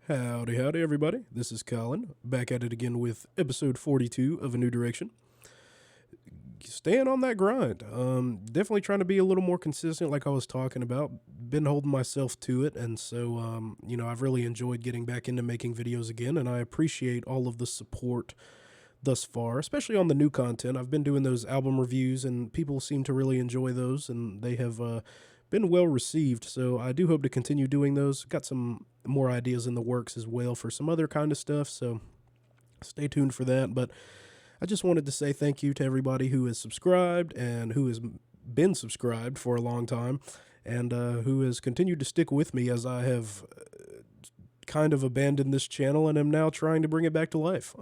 Howdy, howdy, everybody. This is Colin, back at it again with episode 42 of A New Direction. Staying on that grind. Definitely trying to be a little more consistent, like I was talking about. Been holding myself to it, and so, I've really enjoyed getting back into making videos again, and I appreciate all of the support thus far, especially on the new content. I've been doing those album reviews, and people seem to really enjoy those, and they have been well received. So I do hope to continue doing those. Got some more ideas in the works as well for some other kind of stuff. So stay tuned for that. But I just wanted to say thank you to everybody who has subscribed and who has been subscribed for a long time and who has continued to stick with me as I have kind of abandoned this channel and am now trying to bring it back to life.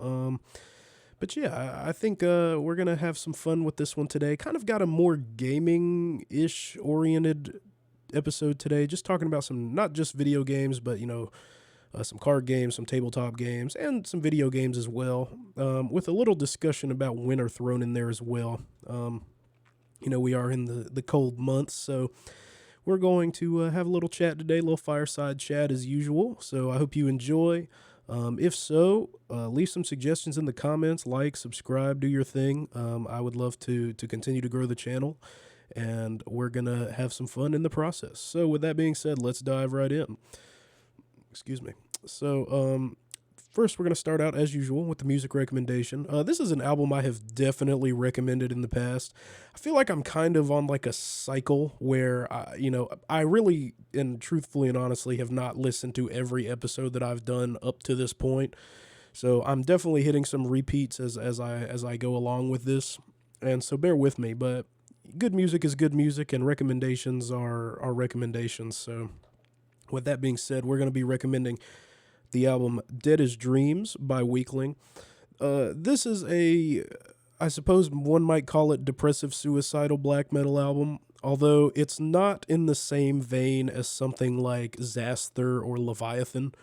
But yeah, I think we're going to have some fun with this one today. Kind of got a more gaming-ish oriented episode today. Just talking about some, not just video games, but, some card games, some tabletop games, and some video games as well, with a little discussion about winter thrown in there as well. We are in the cold months, so we're going to have a little chat today, a little fireside chat as usual. So I hope you enjoy. If so, leave some suggestions in the comments, like, subscribe, do your thing. I would love to continue to grow the channel, and we're going to have some fun in the process. So with that being said, let's dive right in. Excuse me. So, first we're going to start out as usual with the music recommendation. This is an album I have definitely recommended in the past. I feel like I'm kind of on like a cycle where, I really and truthfully and honestly have not listened to every episode that I've done up to this point. So I'm definitely hitting some repeats as I go along with this. And so bear with me, but good music is good music and recommendations are recommendations. So with that being said, we're going to be recommending the album Dead as Dreams by Weakling. This is I suppose one might call it depressive suicidal black metal album, although it's not in the same vein as something like Xasther or Leviathan.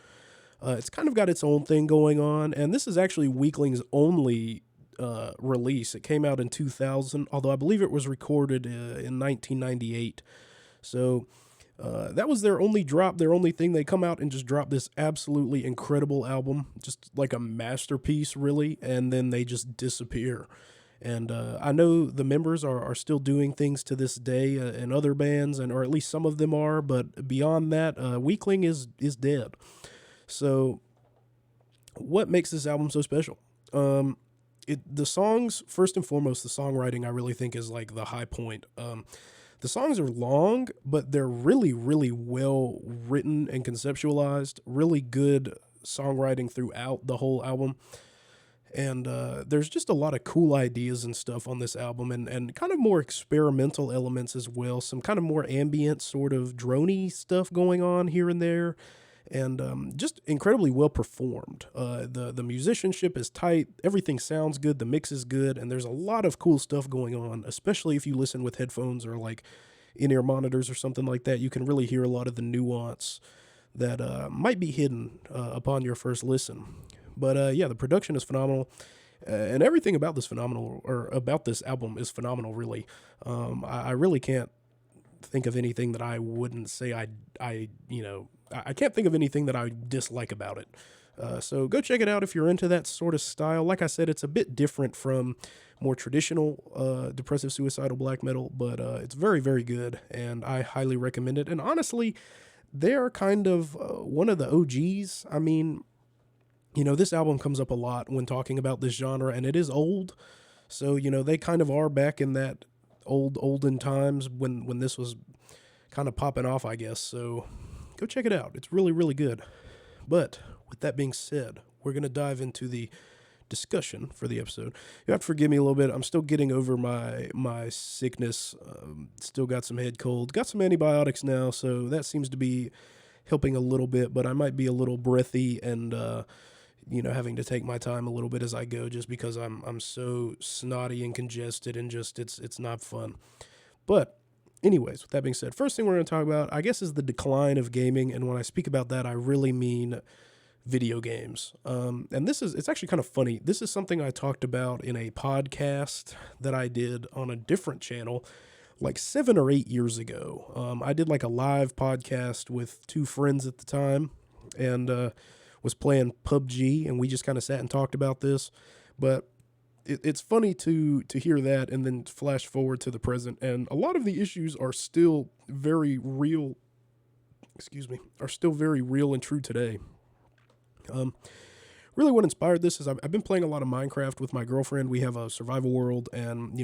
It's kind of got its own thing going on, and this is actually Weakling's only release. It came out in 2000, although I believe it was recorded in 1998. So that was their only drop, their only thing. They come out and just drop this absolutely incredible album, just like a masterpiece, really, and then they just disappear. And I know the members are still doing things to this day in other bands, or at least some of them are, but beyond that, Weakling is dead. So what makes this album so special? The songs, first and foremost, the songwriting I really think is like the high point. The songs are long, but they're really, really well written and conceptualized. Really good songwriting throughout the whole album. And there's just a lot of cool ideas and stuff on this album and kind of more experimental elements as well. Some kind of more ambient sort of droney stuff going on here and there. And just incredibly well performed. The musicianship is tight. Everything sounds good. The mix is good. And there's a lot of cool stuff going on, especially if you listen with headphones or like in-ear monitors or something like that. You can really hear a lot of the nuance that might be hidden upon your first listen. But yeah, the production is phenomenal. And everything about this album is phenomenal, really. I really can't think of anything that I wouldn't say I can't think of anything that I dislike about it. So go check it out if you're into that sort of style. Like I said, it's a bit different from more traditional depressive suicidal black metal, but it's very, very good, and I highly recommend it. And honestly, they're kind of one of the OGs. I mean, this album comes up a lot when talking about this genre, and it is old. So, they kind of are back in that olden times when this was kind of popping off, I guess. So go check it out. It's really, really good. But with that being said, we're going to dive into the discussion for the episode. You have to forgive me a little bit. I'm still getting over my sickness. Still got some head cold. Got some antibiotics now, so that seems to be helping a little bit, but I might be a little breathy and having to take my time a little bit as I go, just because I'm so snotty and congested, and just it's not fun. But anyways, with that being said, first thing we're going to talk about, I guess, is the decline of gaming. And when I speak about that, I really mean video games. And it's actually kind of funny. This is something I talked about in a podcast that I did on a different channel like 7 or 8 years ago. I did like a live podcast with two friends at the time. And was playing PUBG, and we just kind of sat and talked about this. But it's funny to hear that and then flash forward to the present, and a lot of the issues are still very real. Excuse me, are still very real and true today. Um, Really, what inspired this is I've been playing a lot of Minecraft with my girlfriend. We have a survival world, and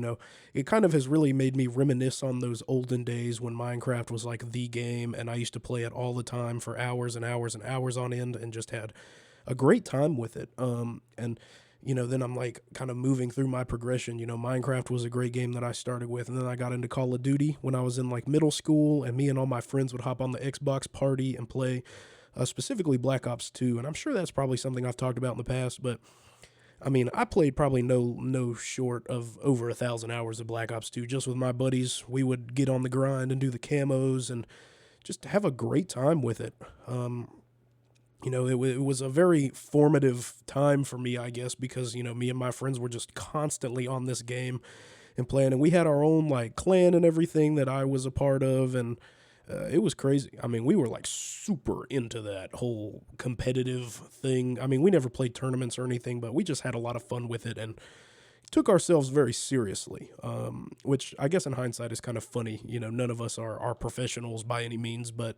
it kind of has really made me reminisce on those olden days when Minecraft was like the game, and I used to play it all the time for hours and hours and hours on end, and just had a great time with it. And then I'm like kind of moving through my progression. Minecraft was a great game that I started with, and then I got into Call of Duty when I was in like middle school, and me and all my friends would hop on the Xbox party and play specifically Black Ops 2, and I'm sure that's probably something I've talked about in the past, but I mean, I played probably no short of over 1,000 hours of Black Ops 2 just with my buddies. We would get on the grind and do the camos and just have a great time with it. It was a very formative time for me, I guess, because, me and my friends were just constantly on this game and playing, and we had our own, like, clan and everything that I was a part of, and it was crazy. I mean, we were like super into that whole competitive thing. I mean, we never played tournaments or anything, but we just had a lot of fun with it and took ourselves very seriously, which I guess in hindsight is kind of funny. None of us are professionals by any means, but,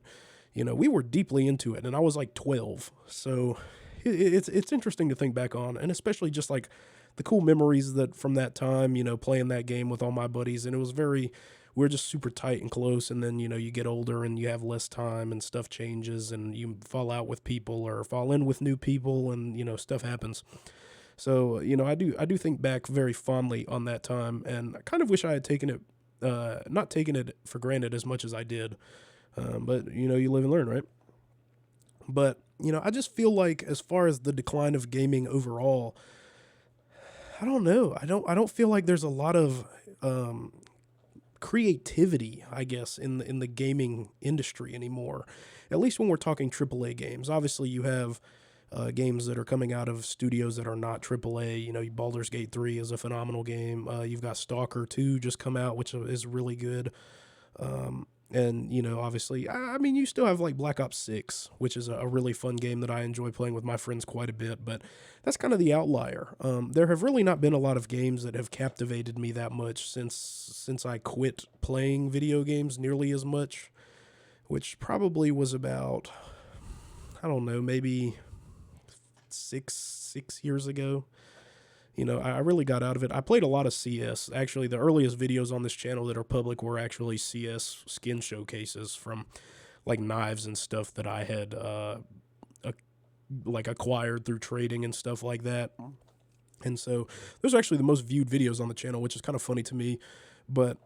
we were deeply into it, and I was like 12. So it's interesting to think back on, and especially just like the cool memories that from that time, playing that game with all my buddies, and it was we're just super tight and close, and then, you get older and you have less time and stuff changes and you fall out with people or fall in with new people and, stuff happens. So, I do think back very fondly on that time, and I kind of wish I had taken it, not taken it for granted as much as I did. But, you live and learn, right? But, I just feel like as far as the decline of gaming overall, I don't know. I don't feel like there's a lot of, creativity, I guess, in the gaming industry anymore. At least when we're talking AAA games. Obviously, you have games that are coming out of studios that are not AAA. Baldur's Gate 3 is a phenomenal game. You've got Stalker 2 just come out, which is really good. And, obviously, I mean, you still have like Black Ops 6, which is a really fun game that I enjoy playing with my friends quite a bit, but that's kind of the outlier. There have really not been a lot of games that have captivated me that much since I quit playing video games nearly as much, which probably was about, I don't know, maybe six years ago. I really got out of it. I played a lot of CS. Actually, the earliest videos on this channel that are public were actually CS skin showcases from like knives and stuff that I had acquired through trading and stuff like that. And so those are actually the most viewed videos on the channel, which is kind of funny to me. But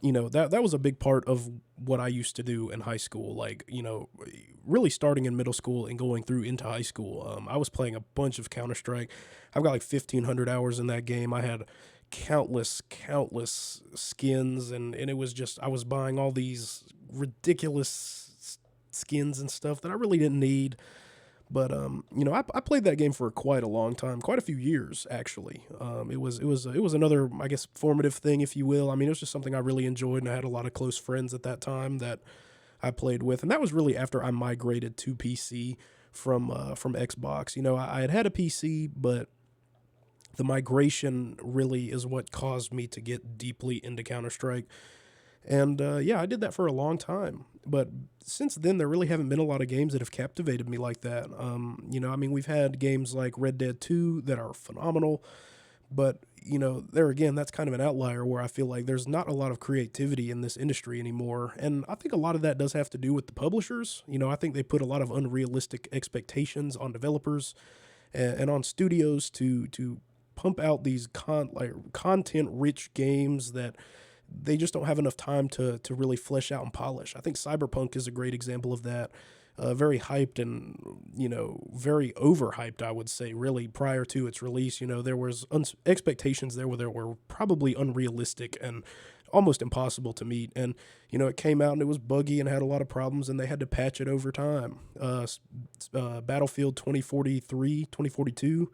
that was a big part of what I used to do in high school. Like, really starting in middle school and going through into high school. I was playing a bunch of Counter-Strike. I've got like 1,500 hours in that game. I had countless skins, and it was just, I was buying all these ridiculous skins and stuff that I really didn't need. But I played that game for quite a long time, quite a few years actually. It was another, I guess, formative thing, if you will. I mean, it was just something I really enjoyed, and I had a lot of close friends at that time that I played with, and that was really after I migrated to PC from Xbox. I had a PC, but the migration really is what caused me to get deeply into Counter-Strike. And I did that for a long time. But since then, there really haven't been a lot of games that have captivated me like that. We've had games like Red Dead 2 that are phenomenal. But, there again, that's kind of an outlier where I feel like there's not a lot of creativity in this industry anymore. And I think a lot of that does have to do with the publishers. I think they put a lot of unrealistic expectations on developers and on studios to pump out these content-rich games that they just don't have enough time to really flesh out and polish. I think Cyberpunk is a great example of that. Very hyped and, very overhyped, I would say, really, prior to its release. There was expectations there were probably unrealistic and almost impossible to meet. And, it came out and it was buggy and had a lot of problems, and they had to patch it over time. Battlefield 2042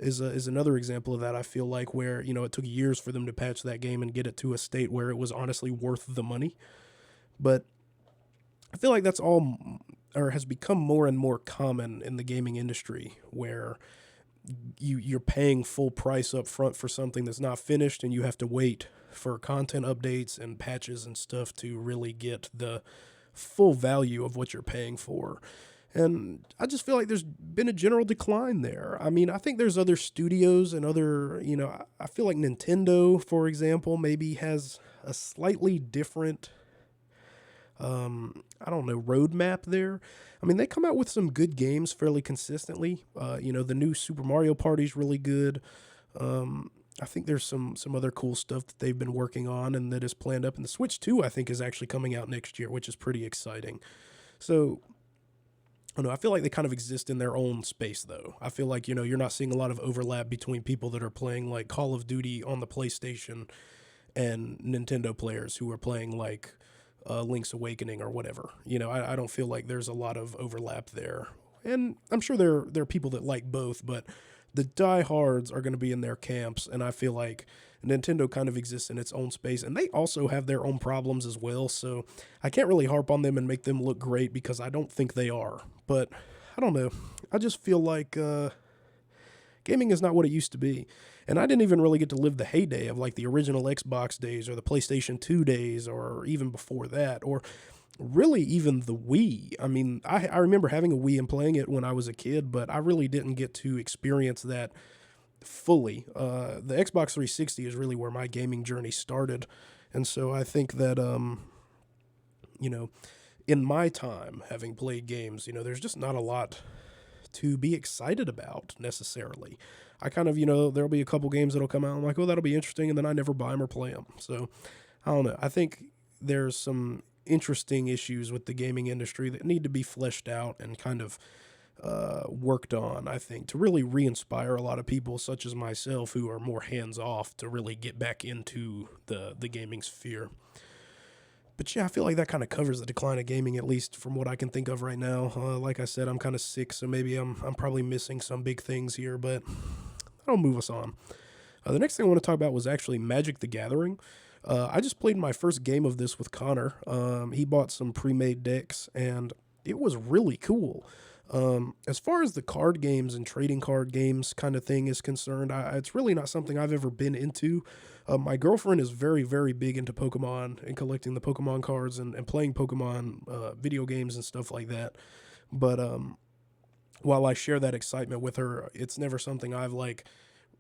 is another example of that, I feel like, where, it took years for them to patch that game and get it to a state where it was honestly worth the money. But I feel like that's all or has become more and more common in the gaming industry, where you're paying full price up front for something that's not finished, and you have to wait for content updates and patches and stuff to really get the full value of what you're paying for. And I just feel like there's been a general decline there. I mean, I think there's other studios and other, I feel like Nintendo, for example, maybe has a slightly different, I don't know, roadmap there. I mean, they come out with some good games fairly consistently. The new Super Mario Party's really good. I think there's some other cool stuff that they've been working on and that is planned up. And the Switch 2, I think, is actually coming out next year, which is pretty exciting. So, I don't know, I feel like they kind of exist in their own space, though. I feel like, you're not seeing a lot of overlap between people that are playing, like, Call of Duty on the PlayStation and Nintendo players who are playing, like, Link's Awakening or whatever. I don't feel like there's a lot of overlap there. And I'm sure there are people that like both, but the diehards are going to be in their camps, and I feel like Nintendo kind of exists in its own space, and they also have their own problems as well, so I can't really harp on them and make them look great because I don't think they are. But I don't know. I just feel like gaming is not what it used to be. And I didn't even really get to live the heyday of like the original Xbox days or the PlayStation 2 days or even before that, or really even the Wii. I mean, I remember having a Wii and playing it when I was a kid, but I really didn't get to experience that fully. The Xbox 360 is really where my gaming journey started. And so I think that, in my time having played games, there's just not a lot to be excited about necessarily. I kind of, there'll be a couple games that'll come out. I'm like, oh, that'll be interesting. And then I never buy them or play them. So I don't know. I think there's some interesting issues with the gaming industry that need to be fleshed out and kind of worked on, I think, to really re-inspire a lot of people such as myself who are more hands-off to really get back into the gaming sphere. But yeah, I feel like that kind of covers the decline of gaming, at least from what I can think of right now. Like I said, I'm kind of sick, so maybe I'm probably missing some big things here, but that'll move us on. The next thing I want to talk about was actually Magic the Gathering. I just played my first game of this with Connor. He bought some pre-made decks, and it was really cool. As far as the card games and trading card games kind of thing is concerned, it's really not something I've ever been into. My girlfriend is very, very big into Pokemon and collecting the Pokemon cards and playing Pokemon video games and stuff like that. But while I share that excitement with her, it's never something I've like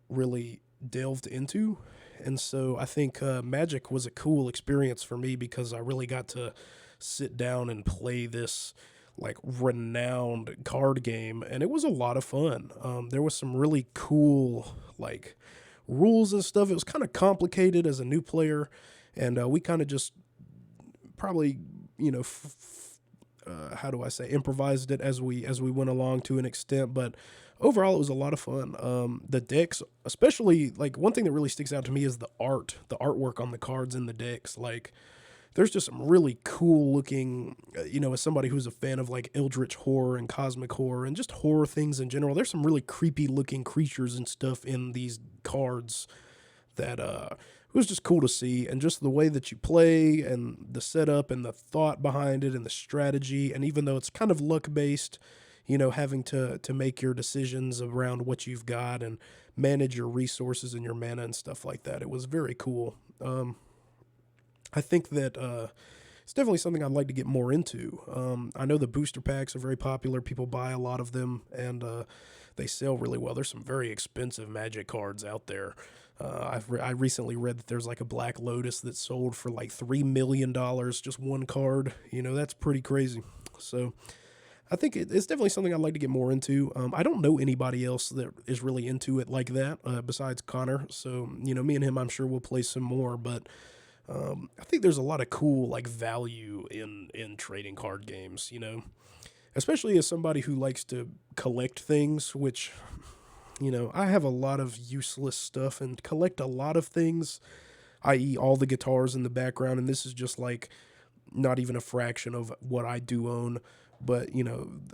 really delved into. And so I think Magic was a cool experience for me because I really got to sit down and play this like renowned card game, and it was a lot of fun. There was some really cool like rules and stuff. It was kind of complicated as a new player, and we kind of just probably how do I say, improvised it as we went along to an extent, but overall it was a lot of fun. The decks, especially, like, one thing that really sticks out to me is the artwork on the cards in the decks. Like, there's just some really cool looking, as somebody who's a fan of like eldritch horror and cosmic horror and just horror things in general, there's some really creepy looking creatures and stuff in these cards that it was just cool to see. And just the way that you play and the setup and the thought behind it and the strategy, and even though it's kind of luck based, having to make your decisions around what you've got and manage your resources and your mana and stuff like that, it was very cool. I think that it's definitely something I'd like to get more into. I know the booster packs are very popular. People buy a lot of them, and they sell really well. There's some very expensive Magic cards out there. I recently read that there's like a Black Lotus that sold for like $3 million, just one card. That's pretty crazy. So I think it's definitely something I'd like to get more into. I don't know anybody else that is really into it like that besides Connor. So, me and him, I'm sure we'll play some more, but I think there's a lot of cool like value in trading card games, especially as somebody who likes to collect things, which, I have a lot of useless stuff and collect a lot of things, i.e. all the guitars in the background. And this is just like not even a fraction of what I do own. But,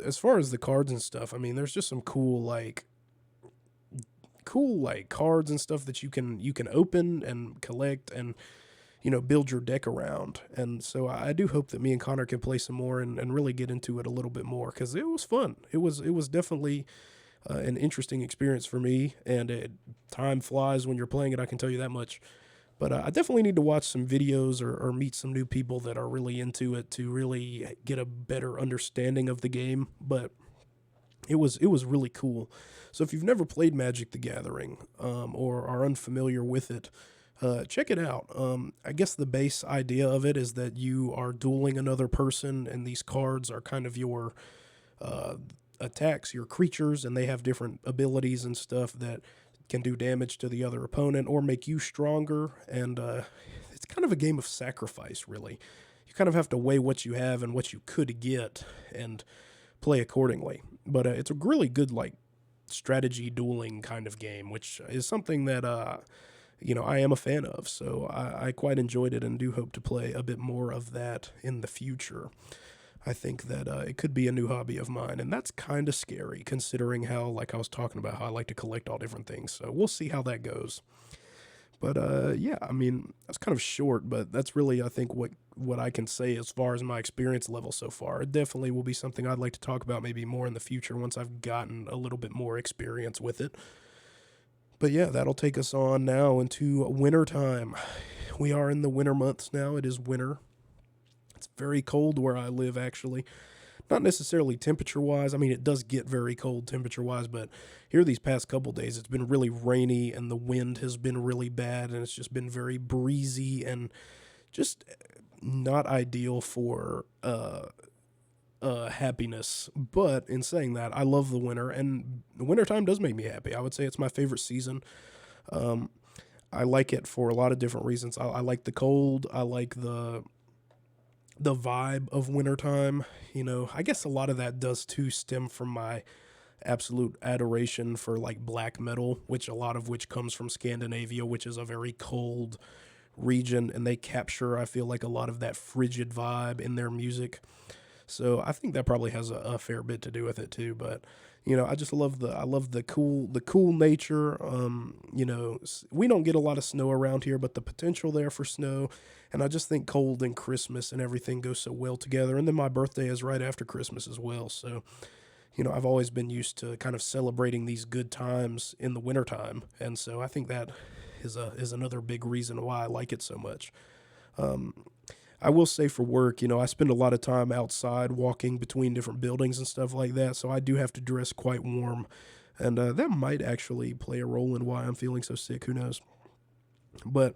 as far as the cards and stuff, I mean, there's just some cool cards and stuff that you can open and collect, and build your deck around. And so I do hope that me and Connor can play some more and really get into it a little bit more, because it was fun. It was definitely an interesting experience for me, and time flies when you're playing it. I can tell you that much. But I definitely need to watch some videos or meet some new people that are really into it to really get a better understanding of the game. But it was really cool. So if you've never played Magic the Gathering, or are unfamiliar with it, check it out. I guess the base idea of it is that you are dueling another person, and these cards are kind of your uh, attacks, your creatures, and they have different abilities and stuff that can do damage to the other opponent or make you stronger. And it's kind of a game of sacrifice, really. You kind of have to weigh what you have and what you could get and play accordingly. But it's a really good, like, strategy dueling kind of game, which is something that I am a fan of. So I quite enjoyed it and do hope to play a bit more of that in the future. I think that it could be a new hobby of mine, and that's kind of scary considering how, like I was talking about, how I like to collect all different things. So we'll see how that goes. But yeah, I mean, that's kind of short, but that's really, I think, what I can say as far as my experience level so far. It definitely will be something I'd like to talk about maybe more in the future once I've gotten a little bit more experience with it. But yeah, that'll take us on now into winter time. We are in the winter months now. It is winter. It's very cold where I live, actually. Not necessarily temperature wise. I mean, it does get very cold temperature wise, but here these past couple days, it's been really rainy and the wind has been really bad, and it's just been very breezy and just not ideal for happiness. But in saying that, I love the winter, and the wintertime does make me happy. I would say it's my favorite season. Um, I like it for a lot of different reasons. I like the cold. I like the vibe of wintertime. I guess a lot of that does too stem from my absolute adoration for like black metal, which a lot of which comes from Scandinavia, which is a very cold region, and they capture, I feel like, a lot of that frigid vibe in their music. So I think that probably has a fair bit to do with it too. But I just love the cool nature. We don't get a lot of snow around here, but the potential there for snow, and I just think cold and Christmas and everything go so well together. And then my birthday is right after Christmas as well, so I've always been used to kind of celebrating these good times in the wintertime, and so I think that is another big reason why I like it so much. Um, I will say for work, I spend a lot of time outside walking between different buildings and stuff like that, so I do have to dress quite warm, and that might actually play a role in why I'm feeling so sick. Who knows? But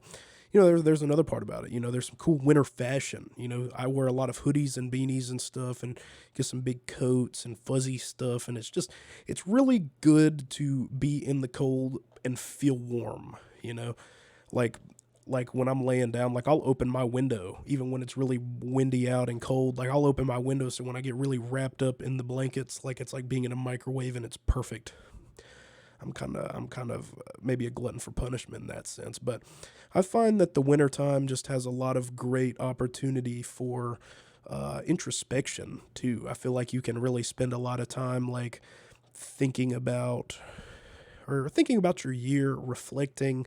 there's another part about it. There's some cool winter fashion. I wear a lot of hoodies and beanies and stuff, and get some big coats and fuzzy stuff, and it's really good to be in the cold and feel warm. Like like when I'm laying down, like I'll open my window even when it's really windy out and cold. Like I'll open my window so when I get really wrapped up in the blankets, like it's like being in a microwave and it's perfect. I'm kind of maybe a glutton for punishment in that sense, but I find that the wintertime just has a lot of great opportunity for introspection too. I feel like you can really spend a lot of time like thinking about thinking about your year, reflecting.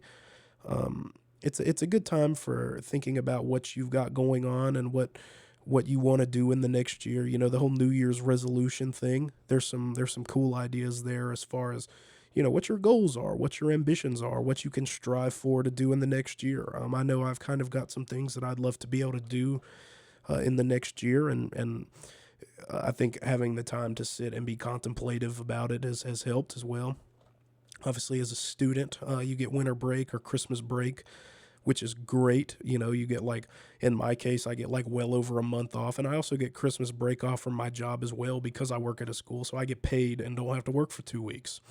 It's a good time for thinking about what you've got going on and what you want to do in the next year. The whole New Year's resolution thing. There's some cool ideas there as far as what your goals are, what your ambitions are, what you can strive for to do in the next year. I know I've kind of got some things that I'd love to be able to do in the next year, and I think having the time to sit and be contemplative about it has helped as well. Obviously, as a student, you get winter break or Christmas break, which is great. You get like, in my case, I get like well over a month off, and I also get Christmas break off from my job as well because I work at a school, so I get paid and don't have to work for 2 weeks.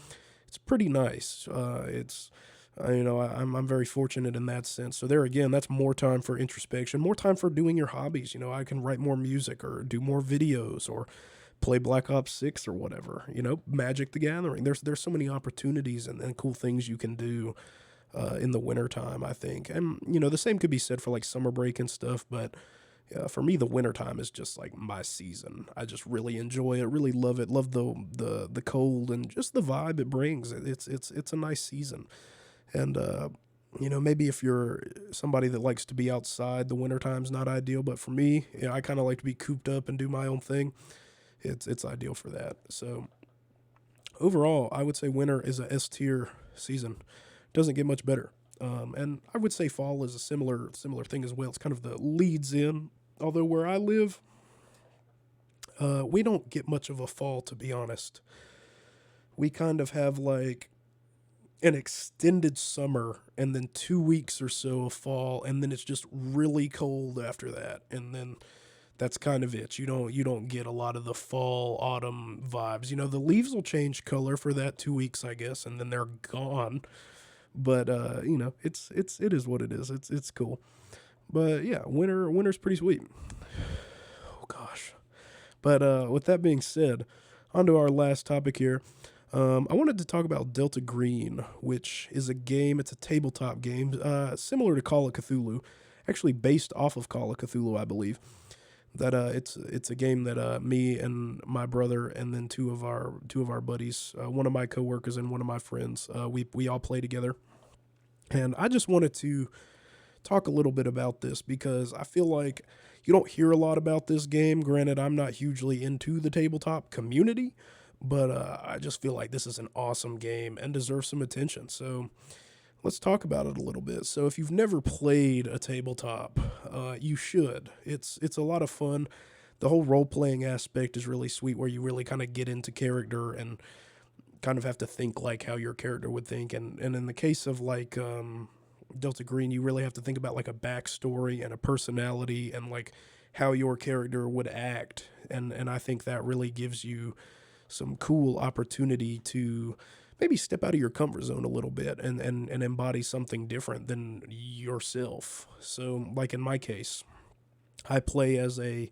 It's pretty nice. It's I'm very fortunate in that sense. So there again, that's more time for introspection, more time for doing your hobbies. I can write more music or do more videos or play Black Ops 6 or whatever. Magic the Gathering. There's so many opportunities and cool things you can do in the wintertime, I think. And the same could be said for like summer break and stuff, but for me, the wintertime is just like my season. I just really enjoy it, really love it, love the cold and just the vibe it brings. It's a nice season, and Maybe if you're somebody that likes to be outside, the winter time's not ideal. But for me, I kind of like to be cooped up and do my own thing. It's ideal for that. So overall, I would say winter is a S tier season. Doesn't get much better. And I would say fall is a similar thing as well. It's kind of the leads in. Although where I live, we don't get much of a fall, to be honest. We kind of have like an extended summer and then 2 weeks or so of fall, and then it's just really cold after that, and then that's kind of it. You don't get a lot of the fall autumn vibes. The leaves will change color for that 2 weeks, I guess, and then they're gone. But it is what it is. It's cool. But yeah, winter's pretty sweet. Oh gosh. But with that being said, on to our last topic here. I wanted to talk about Delta Green, which is a game. It's a tabletop game, similar to Call of Cthulhu, actually based off of Call of Cthulhu, I believe. That it's a game that me and my brother and then two of our buddies, one of my coworkers and one of my friends, we all play together. And I just wanted to talk a little bit about this because I feel like you don't hear a lot about this game. Granted, I'm not hugely into the tabletop community, but I just feel like this is an awesome game and deserves some attention. So let's talk about it a little bit. So if you've never played a tabletop, you should. It's a lot of fun. The whole role playing aspect is really sweet, where you really kind of get into character and kind of have to think like how your character would think. And in the case of like Delta Green, you really have to think about like a backstory and a personality and like how your character would act. And I think that really gives you some cool opportunity to maybe step out of your comfort zone a little bit and embody something different than yourself. So like in my case, I play as a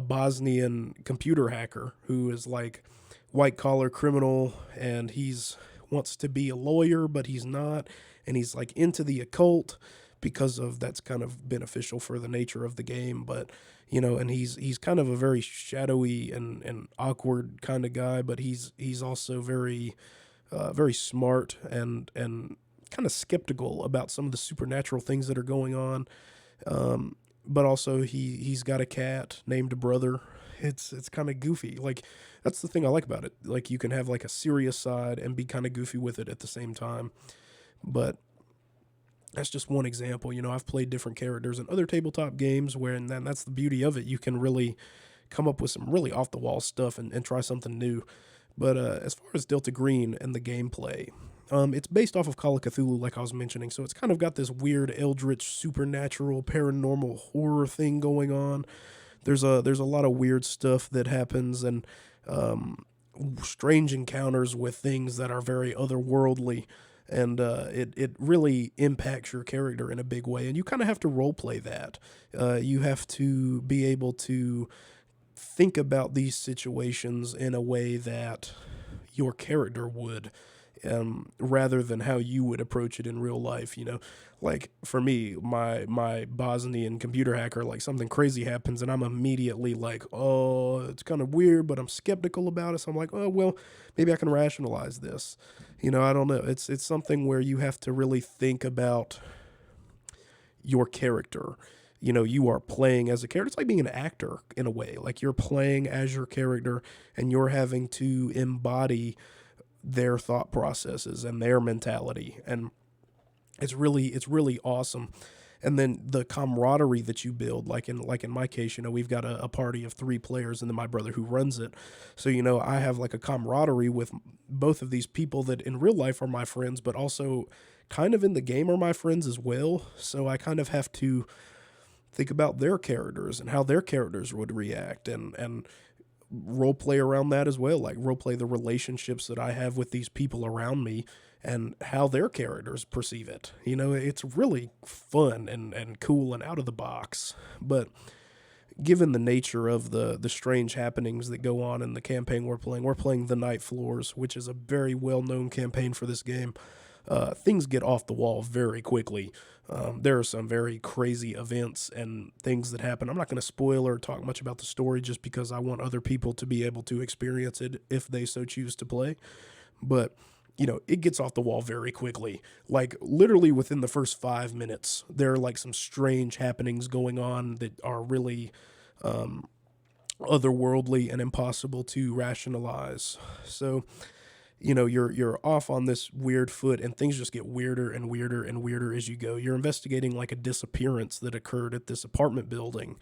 Bosnian computer hacker who is like white collar criminal, and he's wants to be a lawyer but he's not, and he's like into the occult because of that's kind of beneficial for the nature of the game. But and he's kind of a very shadowy and awkward kind of guy, but he's also very smart and kind of skeptical about some of the supernatural things that are going on. But also he's got a cat named Brother. It's kind of goofy. Like that's the thing I like about it. Like you can have like a serious side and be kind of goofy with it at the same time. But that's just one example. I've played different characters in other tabletop games where, and then that's the beauty of it. You can really come up with some really off the wall stuff and try something new. But as far as Delta Green and the gameplay, it's based off of Call of Cthulhu, like I was mentioning. So it's kind of got this weird eldritch, supernatural, paranormal horror thing going on. There's a lot of weird stuff that happens, and strange encounters with things that are very otherworldly, and it really impacts your character in a big way. And you kind of have to role play that. You have to be able to think about these situations in a way that your character would, rather than how you would approach it in real life. Like for me, my Bosnian computer hacker, like something crazy happens, and I'm immediately like, oh, it's kind of weird, but I'm skeptical about it. So I'm like, oh well, maybe I can rationalize this. I don't know. It's something where you have to really think about your character. You are playing as a character. It's like being an actor in a way. Like you're playing as your character, and you're having to embody their thought processes and their mentality, and it's really awesome. And then the camaraderie that you build, like in my case, we've got a party of 3 players, and then my brother who runs it. So I have like a camaraderie with both of these people that in real life are my friends, but also kind of in the game are my friends as well. So I kind of have to think about their characters and how their characters would react, and role play around that as well. Like role play the relationships that I have with these people around me and how their characters perceive it. It's really fun and cool and out of the box. But given the nature of the strange happenings that go on in the campaign we're playing The Night Floors, which is a very well-known campaign for this game. Things get off the wall very quickly. There are some very crazy events and things that happen. I'm not going to spoil or talk much about the story just because I want other people to be able to experience it if they so choose to play. But it gets off the wall very quickly. Like literally within the first 5 minutes, there are like some strange happenings going on that are really otherworldly and impossible to rationalize. So, you're off on this weird foot, and things just get weirder and weirder and weirder as you go. You're investigating like a disappearance that occurred at this apartment building,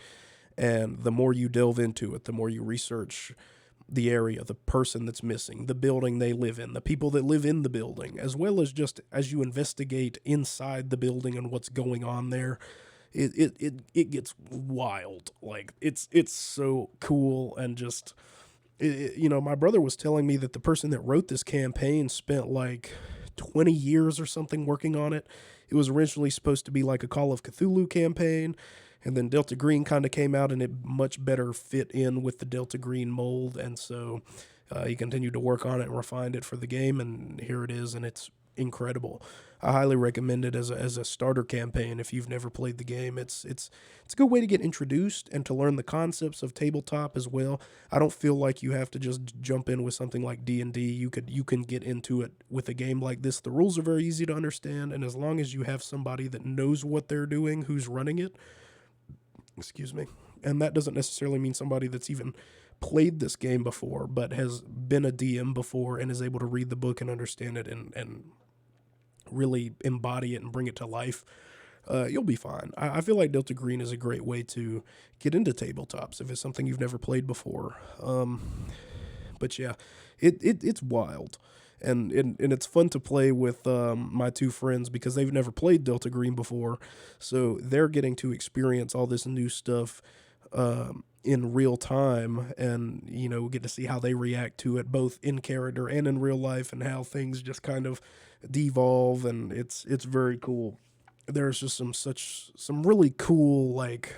and the more you delve into it, the more you research the area, the person that's missing, the building they live in, the people that live in the building, as well as just as you investigate inside the building and what's going on there. It gets wild. Like it's so cool, and just my brother was telling me that the person that wrote this campaign spent like 20 years or something working on it. It was originally supposed to be like a Call of Cthulhu campaign, and then Delta Green kind of came out and it much better fit in with the Delta Green mold. And so he continued to work on it and refined it for the game, and here it is, and it's incredible. I highly recommend it as a starter campaign if you've never played the game. It's a good way to get introduced and to learn the concepts of tabletop as well. I don't feel like you have to just jump in with something like D&D. You can get into it with a game like this. The rules are very easy to understand, and as long as you have somebody that knows what they're doing, who's running it, excuse me, and that doesn't necessarily mean somebody that's even played this game before, but has been a DM before and is able to read the book and understand it and really embody it and bring it to life, you'll be fine. I feel like Delta Green is a great way to get into tabletops if it's something you've never played before. But yeah, it's wild. And it's fun to play with my two friends because they've never played Delta Green before, so they're getting to experience all this new stuff in real time, and get to see how they react to it both in character and in real life, and how things just kind of devolve, and it's very cool. There's just some really cool like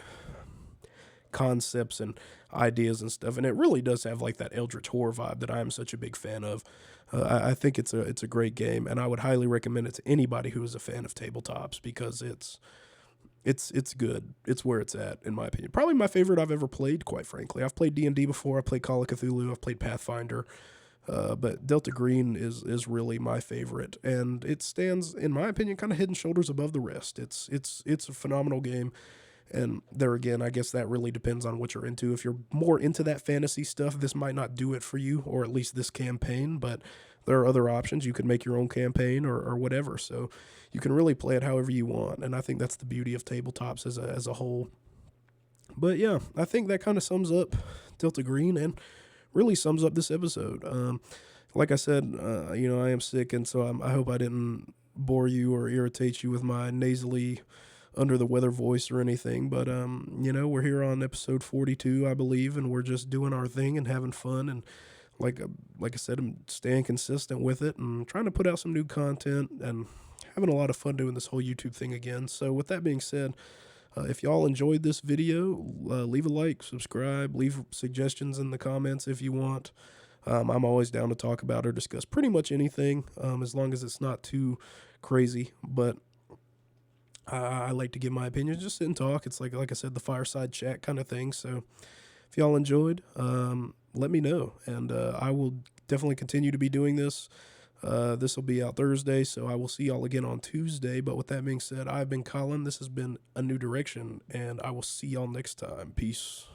concepts and ideas and stuff, and it really does have like that Eldritch horror vibe that I am such a big fan of. I think it's a great game, and I would highly recommend it to anybody who is a fan of tabletops because it's good. It's where it's at, in my opinion. Probably my favorite I've ever played, quite frankly. I've played D&D before. I've played Call of Cthulhu. I've played Pathfinder. But Delta Green is really my favorite, and it stands, in my opinion, kind of head and shoulders above the rest. It's a phenomenal game, and there again, I guess that really depends on what you're into. If you're more into that fantasy stuff, this might not do it for you, or at least this campaign, but there are other options. You could make your own campaign or whatever, so you can really play it however you want, and I think that's the beauty of tabletops as a whole. But yeah, I think that kind of sums up Delta Green and really sums up this episode. Like I said, I am sick, and so I hope I didn't bore you or irritate you with my nasally, under the weather voice or anything. But we're here on episode 42, I believe, and we're just doing our thing and having fun. And like I said, I'm staying consistent with it and trying to put out some new content and having a lot of fun doing this whole YouTube thing again. So with that being said, if y'all enjoyed this video, leave a like, subscribe, leave suggestions in the comments if you want. I'm always down to talk about or discuss pretty much anything, as long as it's not too crazy. But I like to give my opinions, just sit and talk. It's like I said, the fireside chat kind of thing. So if y'all enjoyed, let me know, and I will definitely continue to be doing this. This will be out Thursday, so I will see y'all again on Tuesday. But with that being said, I've been Colin. This has been A New Direction, and I will see y'all next time. Peace.